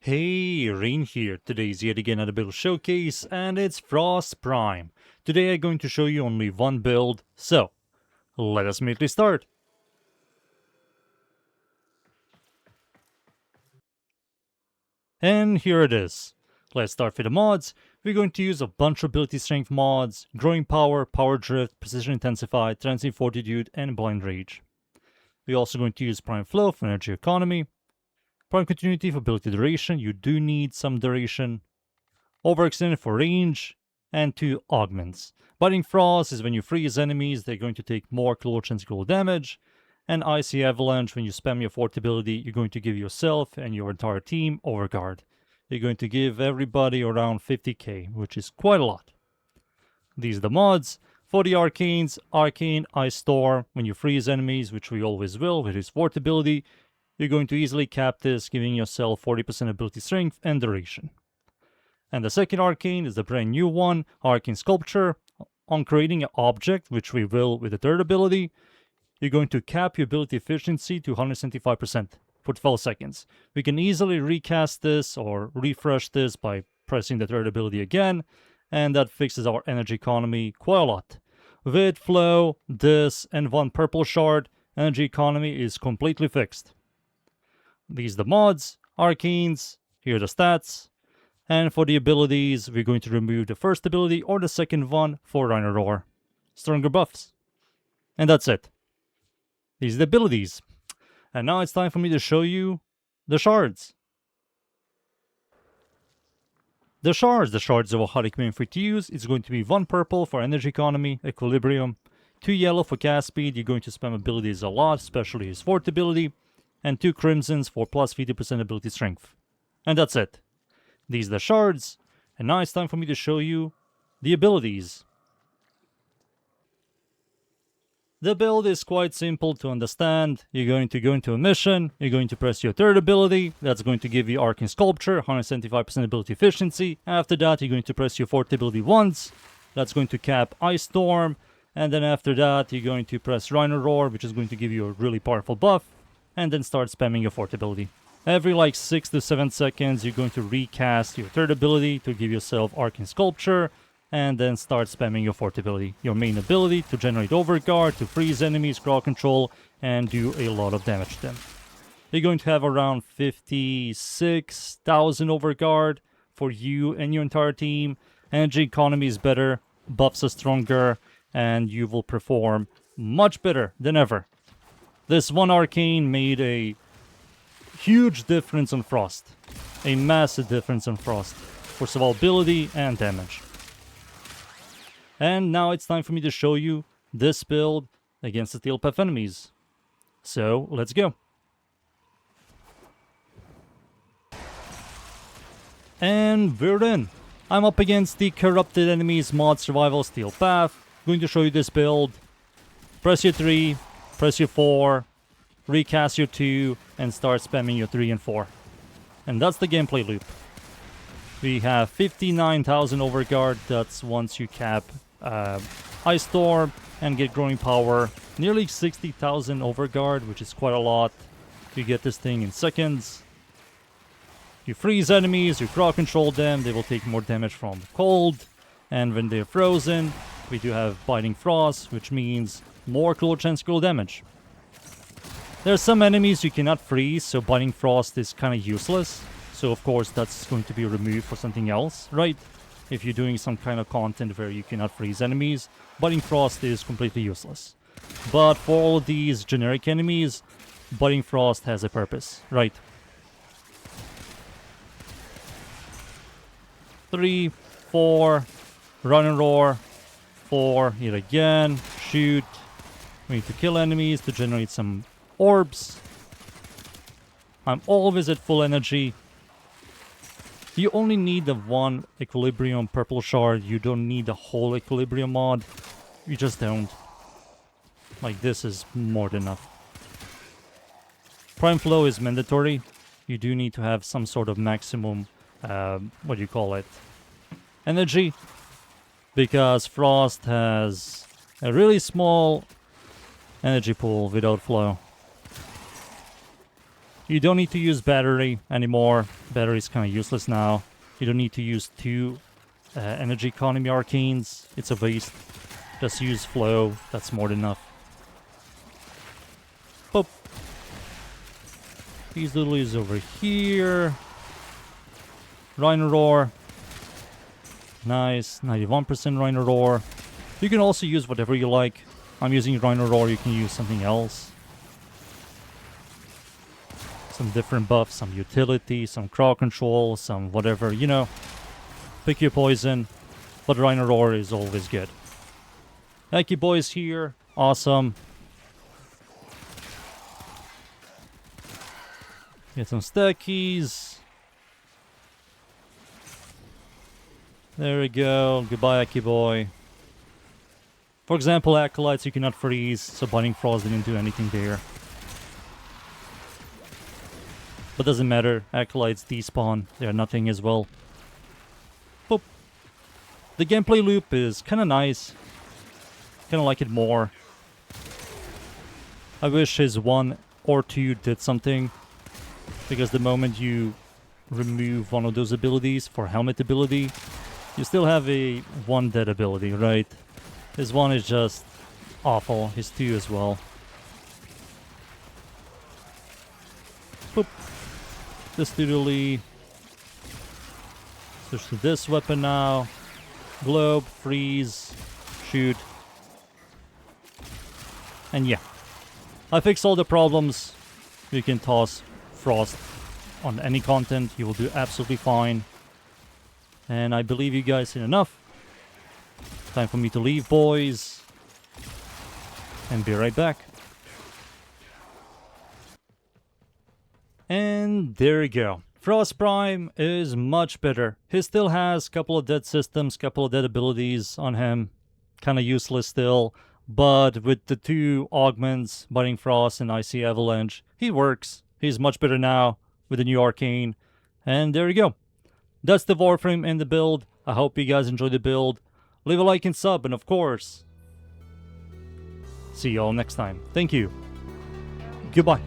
Hey, Rain here. Today's yet again another build showcase, and it's Frost Prime. Today I'm going to show you only one build, so let us immediately start. And here it is. Let's start with the mods. We're going to use a bunch of ability strength mods: Growing Power, Power Drift, Precision Intensify, Transient Fortitude, and Blind Rage. We're also going to use Prime Flow for energy economy, Prime Continuity for ability duration, you do need some duration, Overextended for range, and 2 augments. Biting Frost is when you freeze enemies, they're going to take more cool chance cool damage. And Icy Avalanche, when you spam your fort ability, you're going to give yourself and your entire team overguard. You're going to give everybody around 50k, which is quite a lot. These are the mods. For the Arcanes, Arcane, Ice Storm, when you freeze enemies, which we always will with his fort ability, you're going to easily cap this, giving yourself 40% ability strength and duration. And the second Arcane is the brand new one, Arcane Sculpture. On creating an object, which we will with the third ability, you're going to cap your ability efficiency to 175% for 12 seconds. We can easily recast this or refresh this by pressing the third ability again, and that fixes our energy economy quite a lot. With Flow, this, and one purple shard, energy economy is completely fixed. These are the mods, Arcanes, here are the stats. And for the abilities, we're going to remove the first ability or the second one for Rhino Roar. Stronger buffs. And that's it. These are the abilities. And now it's time for me to show you the shards. The shards are how they come in free to use. It's going to be 1 purple for energy economy, equilibrium, 2 yellow for cast speed. You're going to spam abilities a lot, especially his fort ability, and 2 crimsons for plus 50% ability strength. And that's it. These are the shards, and now it's time for me to show you the abilities. The build is quite simple to understand. You're going to go into a mission, you're going to press your third ability, that's going to give you Arcane Sculpture, 175% ability efficiency. After that, you're going to press your fourth ability once, that's going to cap Ice Storm, and then after that, you're going to press Rhino Roar, which is going to give you a really powerful buff, and then start spamming your fourth ability. Every like 6 to 7 seconds, you're going to recast your third ability to give yourself Arcane Sculpture, and then start spamming your fourth ability. Your main ability to generate Overguard, to freeze enemies, crowd control, and do a lot of damage to them. You're going to have around 56,000 Overguard for you and your entire team. Energy economy is better, buffs are stronger, and you will perform much better than ever. This one Arcane made a huge difference on Frost. A massive difference on Frost for survivability and damage. And now it's time for me to show you this build against the Steel Path enemies. So, let's go. And we're in. I'm up against the Corrupted Enemies Mod Survival Steel Path. I'm going to show you this build. Press your 3, press your 4, recast your 2, and start spamming your 3 and 4. And that's the gameplay loop. We have 59,000 Overguard, that's once you cap Ice Storm and get Growing Power. Nearly 60,000 Overguard, which is quite a lot. You get this thing in seconds. You freeze enemies, you crowd control them, they will take more damage from cold. And when they're frozen, we do have Biting Frost, which means more cool chance cool damage. There are some enemies you cannot freeze, so Biting Frost is kind of useless. So of course that's going to be removed for something else, right? If you're doing some kind of content where you cannot freeze enemies, Biting Frost is completely useless. But for all of these generic enemies, Biting Frost has a purpose, right? 3, 4, Run and Roar, 4, hit again, shoot. We need to kill enemies to generate some orbs. I'm always at full energy. You only need the one Equilibrium purple shard. You don't need the whole Equilibrium mod. You just don't. Like, this is more than enough. Prime Flow is mandatory. You do need to have some sort of maximum, what do you call it? Energy. Because Frost has a really small energy pool without Flow. You don't need to use battery anymore. Battery is kind of useless now. You don't need to use 2 energy economy arcanes. It's a waste. Just use flow. That's more than enough. Boop. These lilies over here. Rhino Roar. Nice. 91% Rhino Roar. You can also use whatever you like. I'm using Rhino Roar. You can use something else. Some different buffs, some utility, some crowd control, some whatever, you know. Pick your poison. But Rhino Roar is always good. Aki Boy's here. Awesome. Get some stackies. There we go. Goodbye, Aki Boy. For example, Acolytes you cannot freeze, so Binding Frost didn't do anything there. But doesn't matter. Acolytes despawn. They are nothing as well. Boop. The gameplay loop is kind of nice. Kind of like it more. I wish his 1 or 2 did something. Because the moment you remove one of those abilities for helmet ability, you still have a 1 dead ability, right? His 1 is just awful. His 2 as well. Boop. This doodly. Switch to this weapon now. Globe, freeze, shoot. And yeah. I fixed all the problems. You can toss Frost on any content. You will do absolutely fine. And I believe you guys seen enough. Time for me to leave, boys. And be right back. And there you go. Frost Prime is much better. He still has a couple of dead systems, couple of dead abilities on him. Kind of useless still. But with the 2 augments, Binding Frost and Icy Avalanche, he works. He's much better now with the new Arcane. And there you go. That's the Warframe and the build. I hope you guys enjoyed the build. Leave a like and sub, and of course, see you all next time. Thank you. Goodbye.